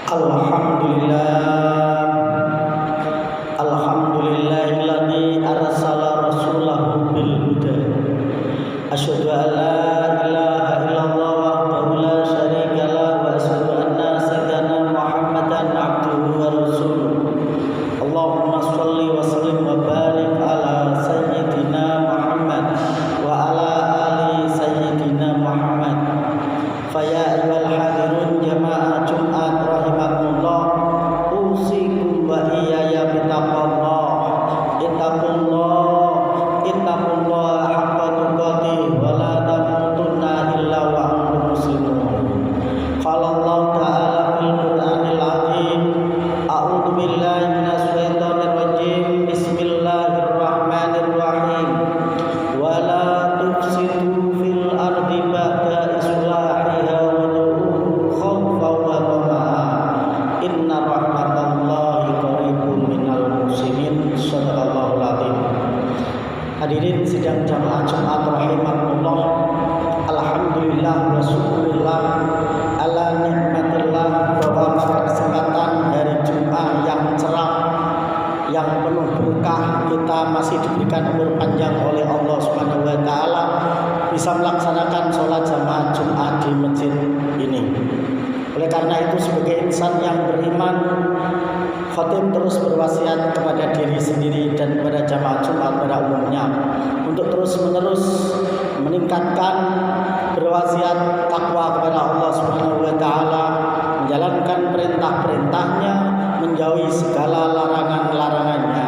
Alhamdulillah, alhamdulillahilladzi arsala rasulahu bil huda. Asyhadu an la ilaha illallah wahdahu la syarika lah wa asyhadu anna sayyidana Muhammadan abduhu wa rasuluh. Allahumma shalli wa sallim wa barik ala sayyidina Muhammad wa ala ali sayyidina Muhammad. Faya ayyuhal hadirun jamaah Jumat rahimakumullah, usikum wa iyaya bitaqwallah. Ittaqullah haqqa tuqatih wa la tamutunna illa wa antum muslimun. Qala Allah ta'ala fil Qur'anil azim, a'udzu billahi minasy syaithanir rajim. Bismillahirrahmanirrahim. Wa la tufsidu fil ardi ba'da islahiha wad'uhu khawfan wa tama'an. Inna rahmatallahi qaribun minal muslimin. Shadaqallahul azim. Hadirin sidang jamaah Jumat rahimakumullah, alhamdulillah wa syukurillah ala nikmatillah bahwa pada kesempatan hari Jumat yang cerah, yang penuh berkah, kita masih diberikan umur panjang oleh Allah Subhanahu wa taala bisa melaksanakan sholat jamaah Jumat di masjid ini. Oleh karena itu, sebagai insan yang beriman, khatib terus berwasiat kepada diri sendiri dan kepada jamaah Jumat pada umumnya untuk terus-menerus meningkatkan berwasiat takwa kepada Allah Subhanahu wa taala, menjalankan perintah-perintahnya, menjauhi segala larangan-larangannya.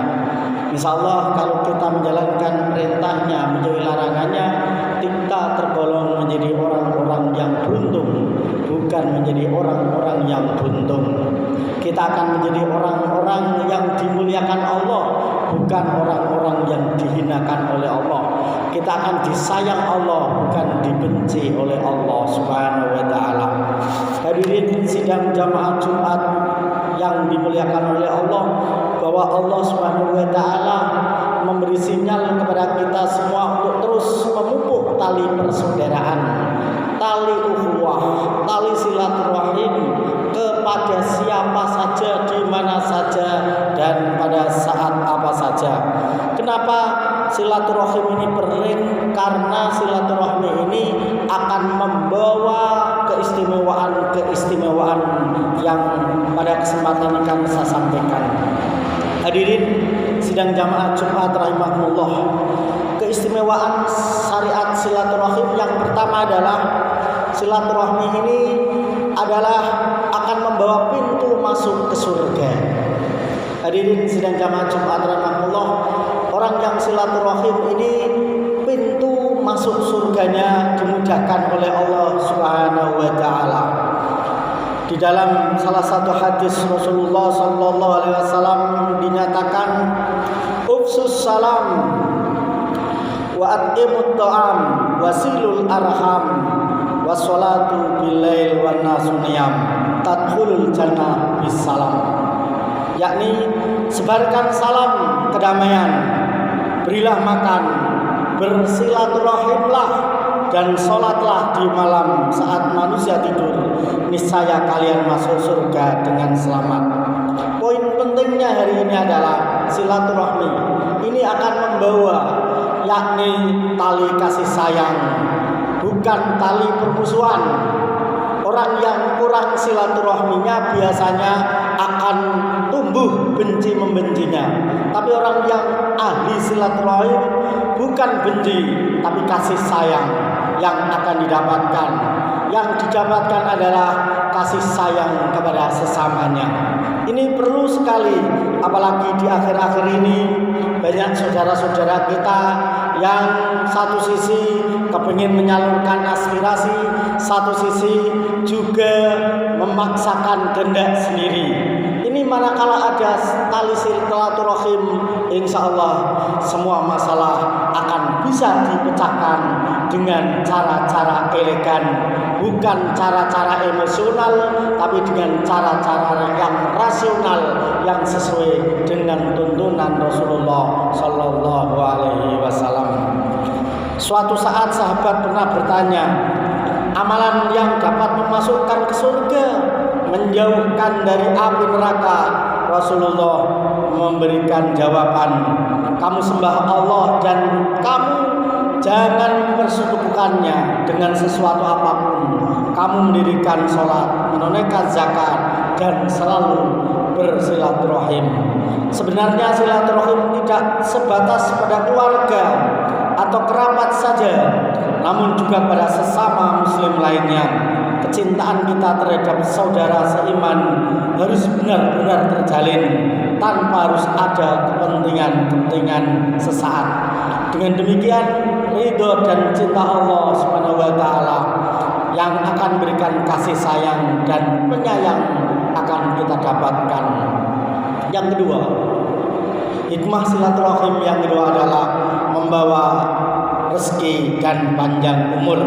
Insyaallah kalau kita menjalankan perintahnya, menjauhi larangannya, kita tergolong menjadi orang-orang yang beruntung, bukan menjadi orang-orang yang buntung. Kita akan menjadi orang-orang yang dimuliakan Allah, bukan orang-orang yang dihinakan oleh Allah. Kita akan disayang Allah, bukan dibenci oleh Allah Subhanahu wa taala. Hadirin sidang jamaah Jumat yang dimuliakan oleh Allah, bahwa Allah Subhanahu wa taala memberi sinyal kepada kita semua untuk terus memupuk tali persaudaraan, tali ukhuwah, tali silaturahim kepada siapa saja, di mana saja, dan pada saat apa saja. Kenapa silaturahim ini penting? Karena silaturahmi ini akan membawa keistimewaan yang pada kesempatan ini akan saya sampaikan. Hadirin sidang jamaah Jumat rahimahullah, keistimewaan syariat silaturahim yang pertama adalah silaturahmi ini adalah akan membawa pintu masuk ke surga. Hadirin sidang jamaah Jumat rahimahullah, orang yang silaturahim ini pintu masuk surganya dimudahkan oleh Allah Subhanahu wa taala. Di dalam salah satu hadis Rasulullah sallallahu alaihi wasallam dinyatakan, ufsus salam wa at'imut ta'am wasilul arham wassalatu billail wan nasu niyam tadkhulul jannah bisalam. Yakni sebarkan salam kedamaian, berilah makan, bersilaturahimlah, dan sholatlah di malam saat manusia tidur, niscaya kalian masuk surga dengan selamat. Poin pentingnya hari ini adalah silaturahmi. Ini akan membawa yakni tali kasih sayang, bukan tali permusuhan. Orang yang kurang silaturahminya biasanya akan tumbuh benci membencinya. Tapi orang yang ahli silaturahim bukan benci, tapi kasih sayang yang akan didapatkan. Yang didapatkan adalah kasih sayang kepada sesamanya. Ini perlu sekali, apalagi di akhir-akhir ini banyak saudara-saudara kita yang satu sisi kepingin menyalurkan aspirasi, satu sisi juga memaksakan kehendak sendiri. Ini manakala ada tali silaturahim, insya Allah semua masalah akan bisa dipecahkan dengan cara-cara elegan, bukan cara-cara emosional, tapi dengan cara-cara yang rasional, yang sesuai dengan tuntunan Rasulullah Sallallahu Alaihi Wasallam. Suatu saat sahabat pernah bertanya, amalan yang dapat memasukkan ke surga, menjauhkan dari api neraka, Rasulullah memberikan jawaban, kamu sembah Allah dan kamu jangan mempersekutukannya dengan sesuatu apapun. Kamu mendirikan sholat, menunaikan zakat, dan selalu bersilaturahim. Sebenarnya silaturahim tidak sebatas pada keluarga atau kerabat saja, namun juga pada sesama muslim lainnya. Kecintaan kita terhadap saudara seiman harus benar-benar terjalin tanpa harus ada kepentingan sesaat. Dengan demikian, ridho dan cinta Allah Subhanahu wa taala yang akan berikan kasih sayang dan penyayang akan kita dapatkan. Yang kedua, hikmah silaturahim yang kedua adalah membawa rezeki dan panjang umur.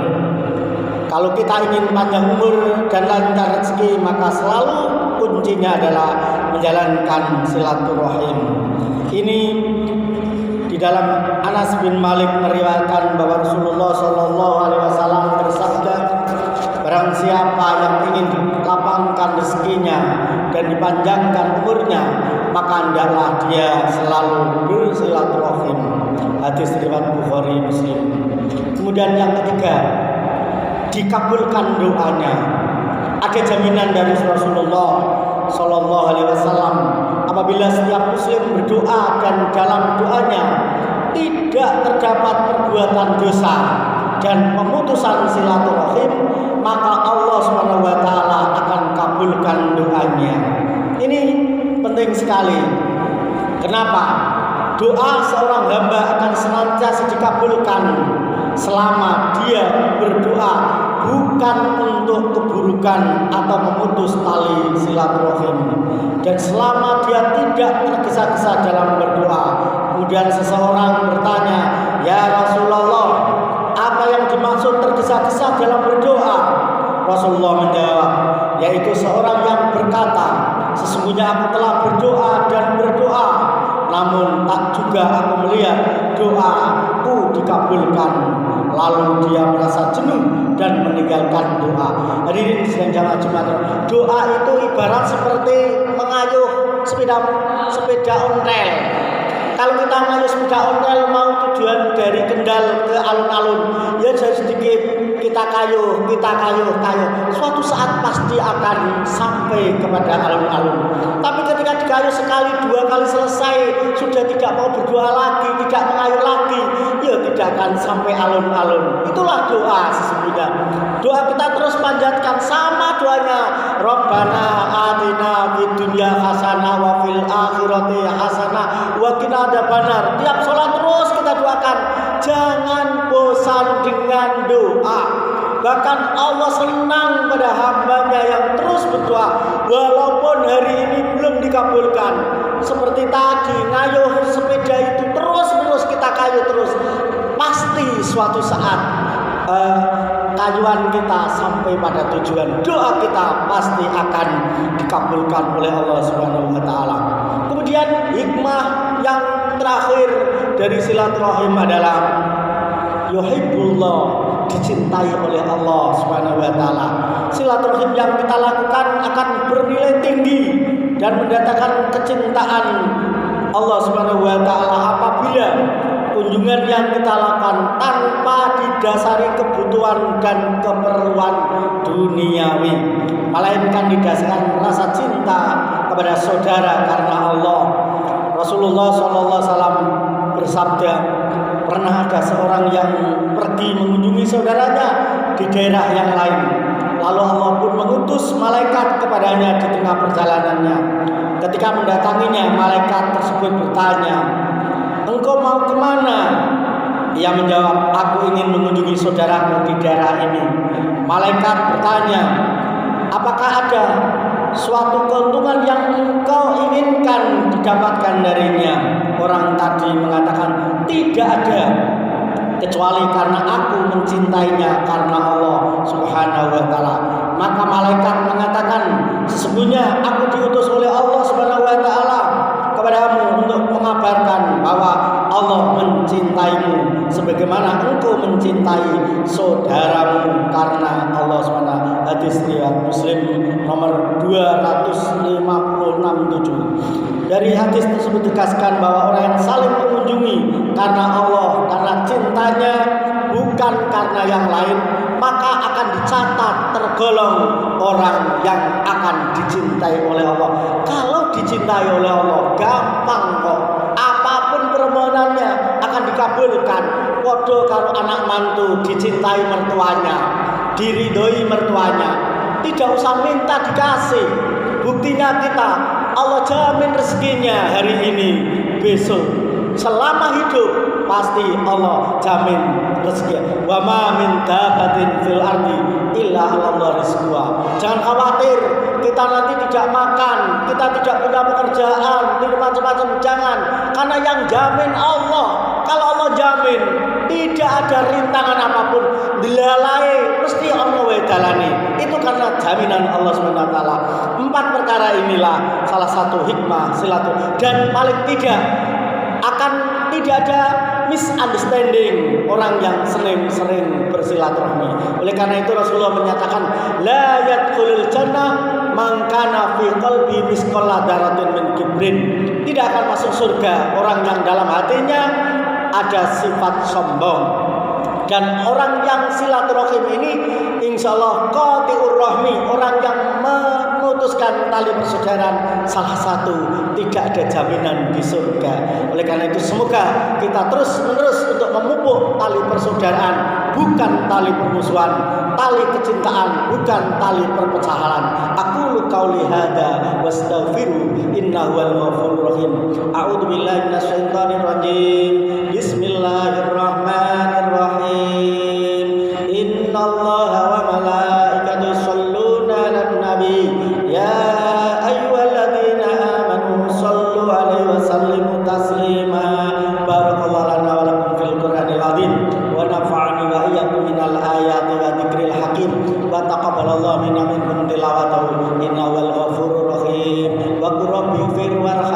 Kalau kita ingin panjang umur dan lancar rezeki, maka selalu kuncinya adalah menjalankan silaturahim. Ini di dalam Anas bin Malik meriwayatkan bahwa Rasulullah Shallallahu Alaihi Wasallam bersabda, barang siapa yang ingin dilapangkan rezekinya dan dipanjangkan umurnya, maka hendaklah dia selalu bersilaturahim. Hadis riwayat Bukhari Muslim. Kemudian yang ketiga, dikabulkan doanya. Ada jaminan dari Rasulullah Shallallahu Alaihi Wasallam apabila setiap muslim berdoa dan dalam doanya tidak terdapat perbuatan dosa dan pemutusan silaturahim, maka Allah Subhanahu wa taala akan kabulkan doanya. Ini penting sekali. Kenapa? Doa seorang hamba akan senantiasa dikabulkan selama dia berdoa bukan untuk keburukan atau memutus tali silaturahim, dan selama dia tidak tergesa-gesa dalam berdoa. Kemudian seseorang bertanya, ya Rasulullah, apa yang dimaksud tergesa-gesa dalam berdoa? Rasulullah menjawab, yaitu seorang yang berkata, sesungguhnya aku telah berdoa dan berdoa, namun tak juga aku melihat doaku dikabulkan. Lalu dia merasa jenuh dan meninggalkan doa. Hadirin sedang jamaah Jumat, doa itu ibarat seperti mengayuh sepeda ontel. Kalau kita mengayuh sepeda ontel mau tujuan dari Kendal ke alun-alun, ya jadi sedikit kita kayuh. Suatu saat pasti akan sampai kepada alun-alun. Tapi ketika dikayuh sekali, dua kali selesai, sudah tidak mau berdoa lagi, tidak mengayuh lagi, ya tidak akan sampai alun-alun. Itulah doa sesungguhnya. Doa kita terus panjatkan sama doanya, Rabbana atina fid dunya hasanah wa fil akhirati hasanah wa qina adzabannar. Tiap sholat terus kita doakan, jangan bosan dengan doa. Bahkan Allah senang pada hambanya yang terus berdoa walaupun hari ini belum dikabulkan. Seperti tadi ngayuh sepeda itu terus kita kayuh terus, pasti suatu saat kayuhan kita sampai pada tujuan. Doa kita pasti akan dikabulkan oleh Allah Subhanahu wa taala. Kemudian hikmah yang terakhir dari silaturahim adalah yuhibbullah, dicintai oleh Allah Subhanahu wa taala. Silaturahim yang kita lakukan akan bernilai tinggi dan mendatangkan kecintaan Allah Subhanahu wa taala apabila kunjungan yang kita lakukan tanpa didasari kebutuhan dan keperluan duniawi, melainkan didasarkan rasa cinta kepada saudara karena Allah. Rasulullah SAW bersabda, pernah ada seorang yang pergi mengunjungi saudaranya di daerah yang lain. Lalu Allah pun mengutus malaikat kepadanya di tengah perjalanannya. Ketika mendatanginya, malaikat tersebut bertanya, engkau mau kemana? Ia menjawab, aku ingin mengunjungi saudaraku di daerah ini. Malaikat bertanya, apakah ada suatu keuntungan yang engkau inginkan didapatkan darinya? Orang tadi mengatakan, tidak ada, kecuali karena aku mencintainya karena Allah Subhanahu wa taala. Maka malaikat mengatakan, sesungguhnya aku diutus oleh Allah Subhanahu wa taala kepadamu untuk mengabarkan bahwa Allah mencintaimu sebagaimana engkau mencintai saudaramu karena Allah Subhanahu. Hadis riwayat Muslim nomor 256-7. Dari hadis tersebut ditegaskan bahwa orang yang saling mengunjungi karena Allah, karena cintanya, bukan karena yang lain, maka akan dicatat tergolong orang yang akan dicintai oleh Allah. Kalau dicintai oleh Allah, gampang kok. Apapun permohonannya akan dikabulkan. Podo karo anak mantu dicintai mertuanya, diridhoi mertuanya, tidak usah minta dikasih. Buktinya kita, Allah jamin rezekinya hari ini, besok, selama hidup pasti Allah jamin rezeki. Wa ma min dabbatin fil ardi illa 'Allah rizquha. Jangan khawatir kita nanti tidak makan, kita tidak punya pekerjaan, tidak macam-macam, jangan. Karena yang jamin Allah. Kalau Allah jamin, tidak ada rintangan apapun, dilalai mesti Allah wedalani. Itu karena jaminan Allah SWT. 4 perkara inilah salah satu hikmah silaturahmi, dan paling tidak akan tidak ada misunderstanding orang yang sering bersilaturahmi. Oleh karena itu Rasulullah menyatakan la yadkhulul jannah man kana fi qalbi misqala dzarratin min kibrin. Tidak akan masuk surga orang yang dalam hatinya ada sifat sombong. Dan orang yang silaturahim ini insyaallah qati'ur rahmi, orang yang memutuskan tali persaudaraan, salah satu tidak ada jaminan di surga. Oleh karena itu semoga kita terus-menerus untuk memupuk tali persaudaraan, bukan tali permusuhan, tali kecintaan, bukan tali perpecahan. Aqulu qauli hadza wastaghfiru innahu wal ghafurur rahim. A'udzu billahi minasyaitonir rajim. Bismillahirrahmanirrahim. Innallaha wa malaikatahu yusholluna 'alan nabi. Ya ayyuhalladzina amanu shallu 'alaihi wa sallimu taslima. Barakallahu lana wa lakum fil Qur'anil 'azim wa nafa'ani wa iyyakum minal ayati wa dzikril hakim wa taqabbalallahu minna minkum tilawatahu innahu wal ghafurur rahim. Wa qur rabbi fir warham